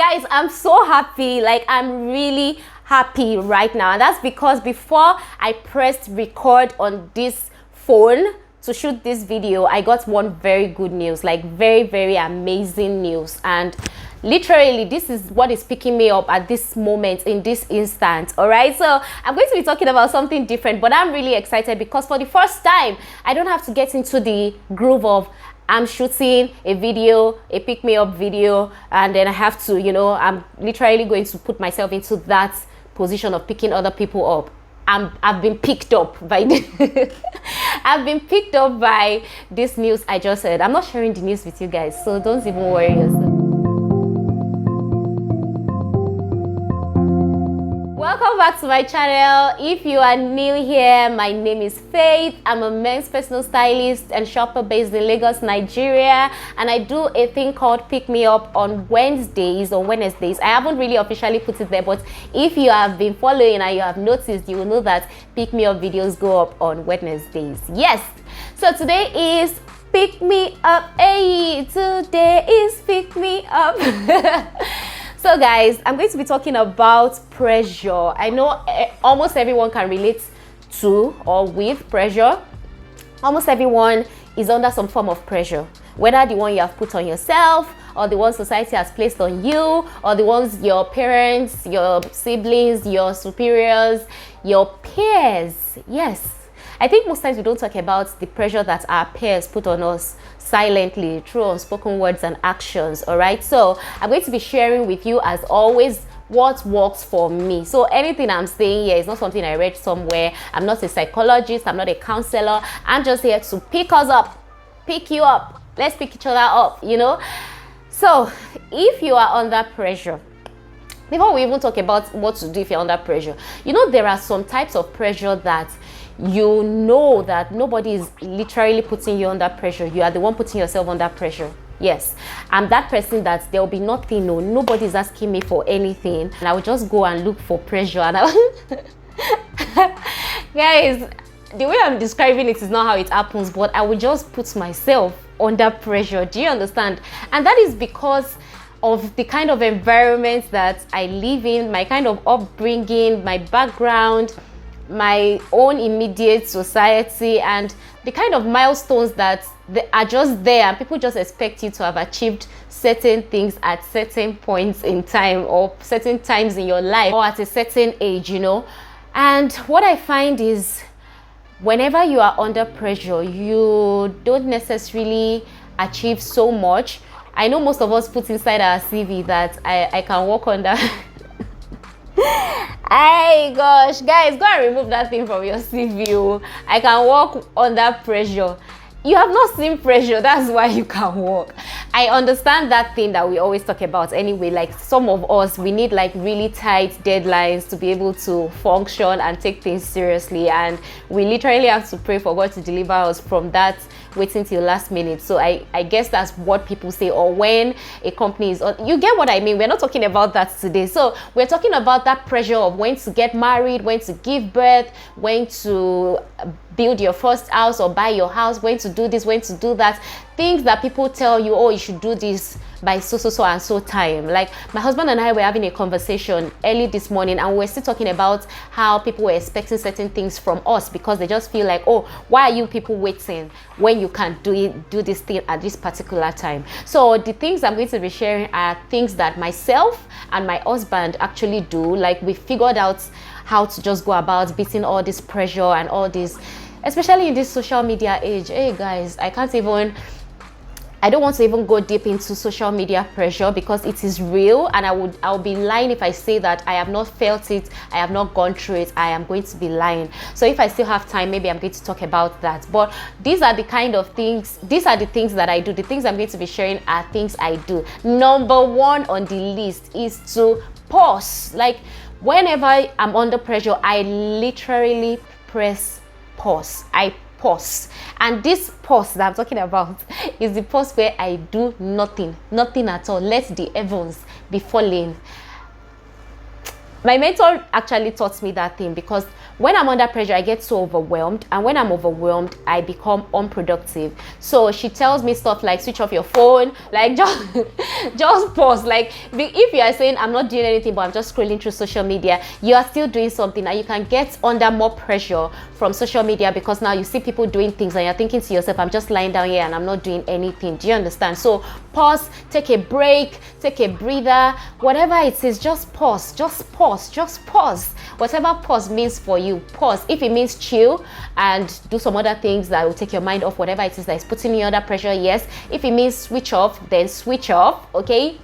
Guys, I'm so happy. Like, I'm really happy right now. And that's because before I pressed record on this phone to shoot this video, I got one very good news, like very, very amazing news. And literally, this is what is picking me up at this moment, in this instant. All right, so I'm going to be talking about something different, but I'm really excited because for the first time, I don't have to get into the groove of I'm shooting a video, a pick me up video, and then I have to, I'm literally going to put myself into that position of picking other people up. I've been picked up by I've been picked up by this news I just said. I'm not sharing the news with you guys, so don't even worry yourself. Welcome back to my channel. If you are new here, my name is Faith. I'm a men's personal stylist and shopper based in Lagos, Nigeria, and I do a thing called Pick Me Up on Wednesdays. I haven't really officially put it there, but if you have been following and you have noticed, you will know that Pick Me Up videos go up on Wednesdays. Yes, so today is Pick Me Up. Hey, today is Pick Me Up. So guys, I'm going to be talking about pressure. I know almost everyone can relate to or with pressure. Almost everyone is under some form of pressure, whether the one you have put on yourself or the one society has placed on you or the ones your parents, your siblings, your superiors, your peers. Yes. I think most times we don't talk about the pressure that our peers put on us silently through unspoken words and actions. All right, so I'm going to be sharing with you, as always, what works for me. So anything I'm saying here is not something I read somewhere. I'm not a psychologist, I'm not a counselor. I'm just here to pick us up, pick you up. Let's pick each other up, So if you are under pressure, before we even talk about what to do if you're under pressure, there are some types of pressure that that nobody is literally putting you under pressure. You are the one putting yourself under pressure. Yes, I'm that person that there will be nothing, nobody's asking me for anything, and I will just go and look for pressure. And guys, the way I'm describing it is not how it happens, but I will just put myself under pressure. Do you understand? And that is because of the kind of environment that I live in, my kind of upbringing, my background, my own immediate society, and the kind of milestones that are just there, and people just expect you to have achieved certain things at certain points in time or certain times in your life or at a certain age, And what I find is whenever you are under pressure, you don't necessarily achieve so much. I know most of us put inside our CV that I can work under hey gosh, guys, go and remove that thing from your CV. I can work under pressure. You have not seen pressure, that's why you can work. I understand that thing that we always talk about anyway. Like, some of us, we need like really tight deadlines to be able to function and take things seriously, and we literally have to pray for God to deliver us from that waiting till last minute. So I guess that's what people say, or when a company is on, you get what I mean. We're not talking about that today. So we're talking about that pressure of when to get married, when to give birth, when to build your first house or buy your house, when to do this, when to do that. Things that people tell you, oh, you should do this by so and so time. Like, my husband and I were having a conversation early this morning, and we're still talking about how people were expecting certain things from us because they just feel like, oh, why are you people waiting when you can do this thing at this particular time? So the things I'm going to be sharing are things that myself and my husband actually do. Like, we figured out how to just go about beating all this pressure and all this, especially in this social media age. Hey guys, I don't want to even go deep into social media pressure because it is real, and I'll be lying if I say that I have not felt it, I have not gone through it. I am going to be lying. So if I still have time, maybe I'm going to talk about that. But these are the kind of things, these are the things that I do. The things I'm going to be sharing are things I do. Number one on the list is to pause. Like, whenever I'm under pressure, I literally press pause. I pause. And this pause that I'm talking about is the pause where I do nothing at all. Let the heavens be falling. My mentor actually taught me that thing, because when I'm under pressure, I get so overwhelmed, and when I'm overwhelmed, I become unproductive. So she tells me stuff like switch off your phone, like just pause. Like if you are saying I'm not doing anything but I'm just scrolling through social media, you are still doing something, and you can get under more pressure from social media, because now you see people doing things and you're thinking to yourself, I'm just lying down here and I'm not doing anything. Do you understand? So pause, take a break, take a breather, whatever it is, just pause, just pause, just pause. Whatever pause means for you, pause. If it means chill and do some other things that will take your mind off whatever it is that is putting you under pressure, yes. If it means switch off, then switch off. Okay,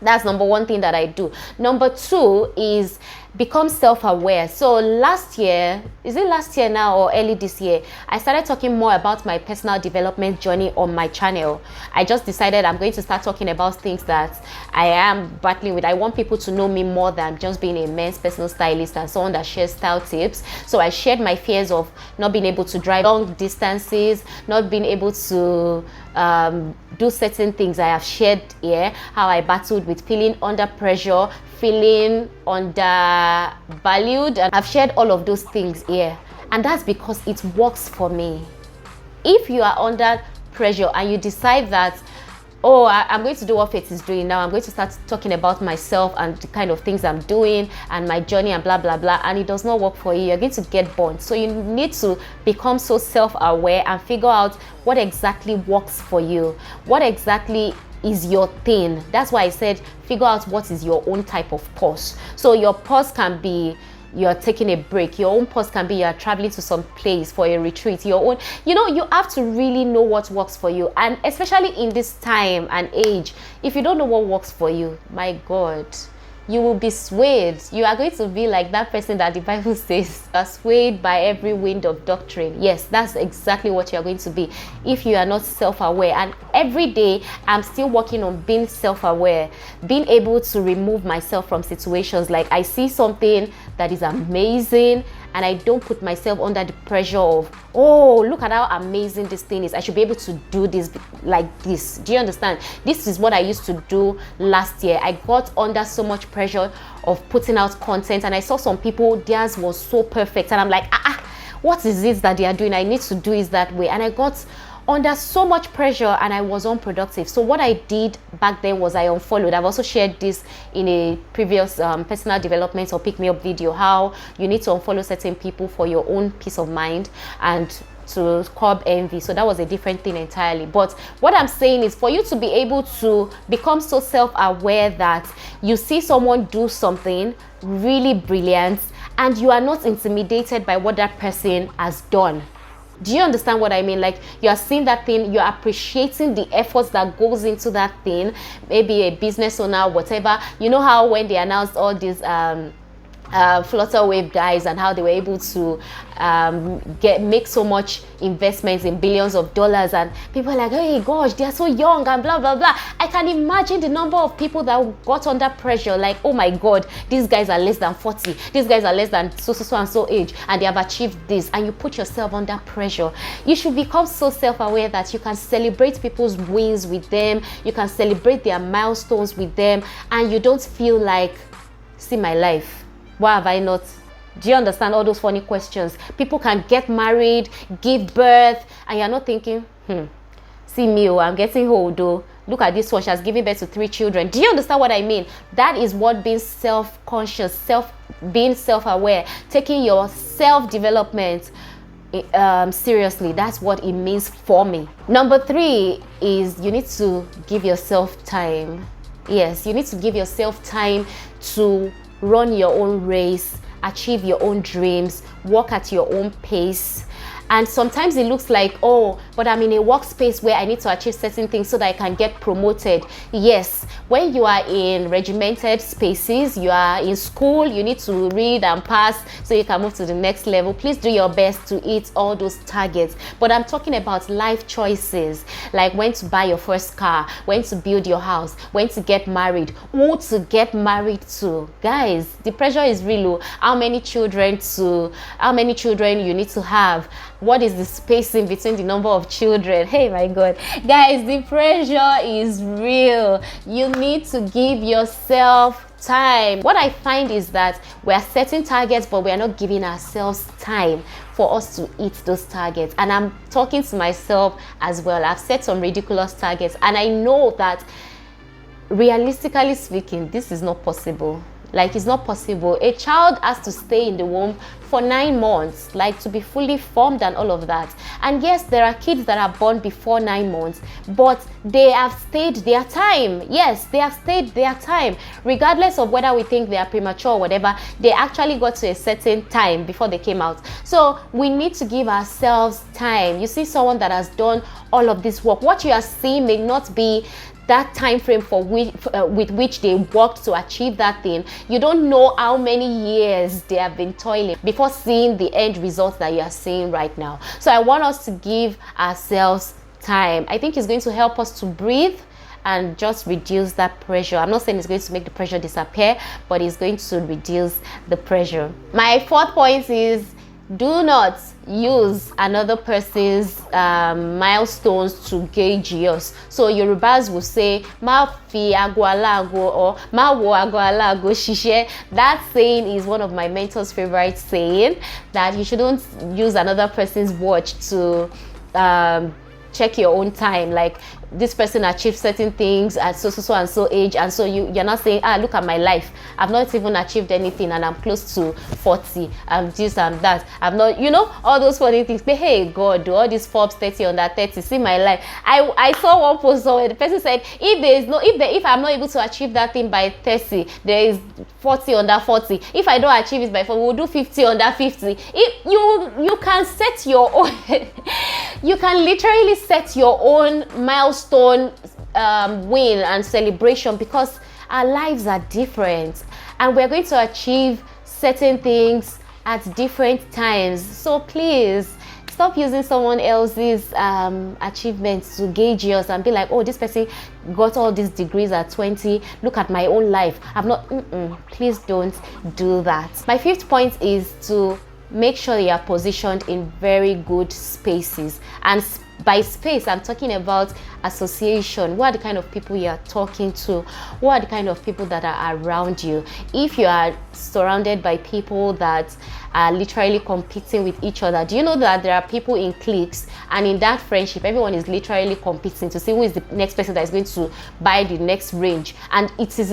that's number one thing that I do. Number two is become self-aware. So last year, is it last year now or early this year, I started talking more about my personal development journey on my channel. I just decided I'm going to start talking about things that I am battling with. I want people to know me more than just being a men's personal stylist and someone that shares style tips. So I shared my fears of not being able to drive long distances, not being able to do certain things. I have shared here how I battled with feeling under pressure, feeling undervalued, and I've shared all of those things here, and that's because it works for me. If you are under pressure and you decide that, oh, I'm going to do what Faith is doing now, I'm going to start talking about myself and the kind of things I'm doing and my journey and blah blah blah, and it does not work for you, you're going to get burnt. So you need to become so self-aware and figure out what exactly works for you, what exactly is your thing. That's why I said figure out what is your own type of pause. So your pause can be you're taking a break. Your own pause can be you're traveling to some place for a retreat. Your own, you have to really know what works for you. And especially in this time and age, if you don't know what works for you, my God, you will be swayed. You are going to be like that person that the Bible says are swayed by every wind of doctrine. Yes, that's exactly what you are going to be if you are not self-aware. And every day I'm still working on being self-aware, being able to remove myself from situations. Like I see something that is amazing and I don't put myself under the pressure of, oh, look at how amazing this thing is, I should be able to do this like this. Do you understand? This is what I used to do last year. I got under so much pressure of putting out content, and I saw some people, theirs was so perfect, and I'm like, what is this that they are doing? I need to do it that way. And I got under so much pressure and I was unproductive. So what I did back then was I unfollowed. I've also shared this in a previous personal development or pick me up video, how you need to unfollow certain people for your own peace of mind and to curb envy. So that was a different thing entirely. But what I'm saying is for you to be able to become so self-aware that you see someone do something really brilliant and you are not intimidated by what that person has done. Do you understand what I mean? Like you are seeing that thing, you're appreciating the efforts that goes into that thing, maybe a business owner, whatever. You know how when they announced all these Flutterwave guys and how they were able to make so much investments in billions of dollars, and people are like, hey gosh, they are so young and blah blah blah. I can imagine the number of people that got under pressure, like, oh my God, these guys are less than 40, these guys are less than so and so age, and they have achieved this, and you put yourself under pressure. You should become so self-aware that you can celebrate people's wins with them, you can celebrate their milestones with them, and you don't feel like, see my life, why have I not? Do you understand all those funny questions? People can get married, give birth, and you're not thinking, see me, I'm getting old though. Look at this one, she has given birth to 3 children. Do you understand what I mean? That is what being self-conscious, being self-aware, taking your self-development seriously. That's what it means for me. Number 3 is you need to give yourself time. Yes, you need to give yourself time to run your own race, achieve your own dreams, work at your own pace. And sometimes it looks like, oh, but I'm in a workspace where I need to achieve certain things so that I can get promoted. Yes, when you are in regimented spaces, you are in school, you need to read and pass so you can move to the next level. Please do your best to hit all those targets. But I'm talking about life choices, like when to buy your first car, when to build your house, when to get married, who to get married to. Guys, the pressure is real. How many children you need to have? What is the spacing between the number of children? Hey, my God. Guys, the pressure is real. You need to give yourself time. What I find is that we are setting targets, but we are not giving ourselves time for us to hit those targets. And I'm talking to myself as well. I've set some ridiculous targets, and I know that realistically speaking, this is not possible. Like, it's not possible. A child has to stay in the womb for 9 months, like to be fully formed and all of that. And yes, there are kids that are born before 9 months, but they have stayed their time. Yes, they have stayed their time. Regardless of whether we think they are premature or whatever, they actually got to a certain time before they came out. So we need to give ourselves time. You see someone that has done all of this work. What you are seeing may not be that time frame for with which they worked to achieve that thing. You don't know how many years they have been toiling before seeing the end result that you are seeing right now. So I want us to give ourselves time. I think it's going to help us to breathe and just reduce that pressure. I'm not saying it's going to make the pressure disappear, but it's going to reduce the pressure. My 4th point is, do not use another person's milestones to gauge yours. So Yorubas will say, "Ma fi ago alago," or "Ma wo ago alago shishe." That saying is one of my mentor's favorite saying, that you shouldn't use another person's watch to check your own time. Like, this person achieved certain things at so and so age, and so you're not saying, look at my life, I've not even achieved anything and I'm close to 40, I'm this and that, I've not, all those funny things. But hey God, do all these Forbes 30 under 30, see my life. I saw one post where the person said, if I'm not able to achieve that thing by 30, there is 40 under 40. If I don't achieve it by 40, we'll do 50 under 50. If you can set your own you can literally set your own milestone win and celebration, because our lives are different and we're going to achieve certain things at different times. So please stop using someone else's achievements to gauge yours and be like, oh, this person got all these degrees at 20, look at my own life, I've not. Please don't do that. My 5th point is to make sure you are positioned in very good spaces. And by space, I'm talking about association. What are the kind of people you are talking to? What are the kind of people that are around you? If you are surrounded by people that are literally competing with each other, do you know that there are people in cliques, and in that friendship everyone is literally competing to see who is the next person that is going to buy the next range, and it is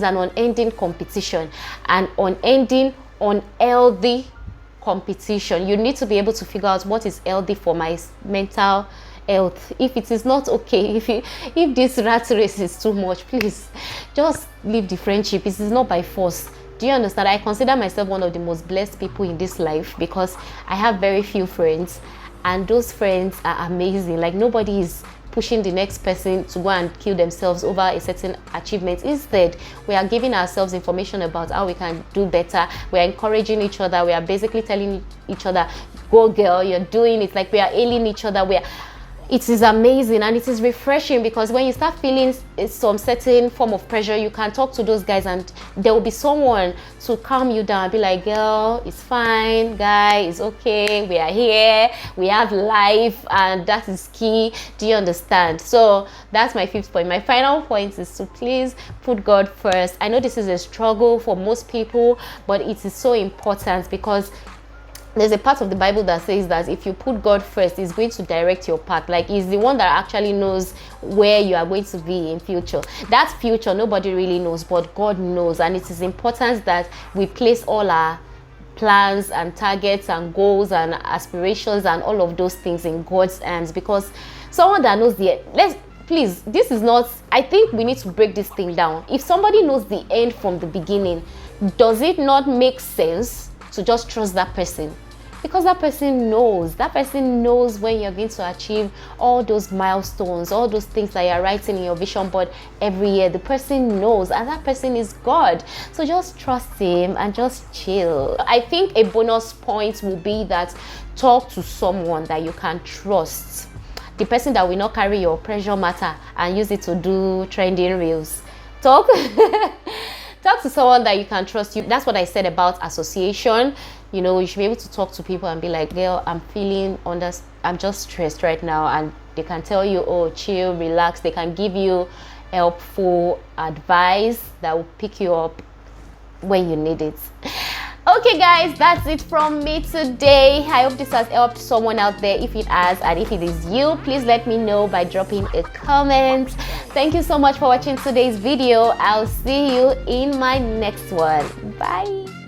an unending competition, an unending, unhealthy competition. You need to be able to figure out what is healthy for my mental health. If it is not okay, if this rat race is too much, please just leave the friendship. It is not by force. Do you understand? I consider myself one of the most blessed people in this life, because I have very few friends, and those friends are amazing. Like, nobody is pushing the next person to go and kill themselves over a certain achievement. Instead, we are giving ourselves information about how we can do better. We are encouraging each other. We are basically telling each other, go girl, you're doing it. Like, we are ailing each other. It is amazing, and it is refreshing, because when you start feeling some certain form of pressure, you can talk to those guys and there will be someone to calm you down and be like, girl, it's fine, guy, it's okay, we are here, we have life, and that is key. Do you understand? So that's my 5th point. My final point is to please put God first. I know this is a struggle for most people, but it is so important, because there's a part of the Bible that says that if you put God first, He's going to direct your path. Like, He's the one that actually knows where you are going to be in future. That future, nobody really knows, but God knows. And it is important that we place all our plans and targets and goals and aspirations and all of those things in God's hands, because someone that knows please, this is not, I think we need to break this thing down. If somebody knows the end from the beginning, does it not make sense to just trust that person? Because that person knows when you're going to achieve all those milestones, all those things that you're writing in your vision board every year. The person knows, and that person is God. So just trust Him and just chill. I think a bonus point will be that talk to someone that you can trust. The person that will not carry your pressure matter and use it to do trending reels. Talk to someone that you can trust. That's what I said about association. You should be able to talk to people and be like, girl, I'm just stressed right now, and they can tell you, oh, chill, relax. They can give you helpful advice that will pick you up when you need it. Okay guys, that's it from me today. I hope this has helped someone out there. If it has, and if it is you, please let me know by dropping a comment. Thank you so much for watching today's video. I'll see you in my next one. Bye.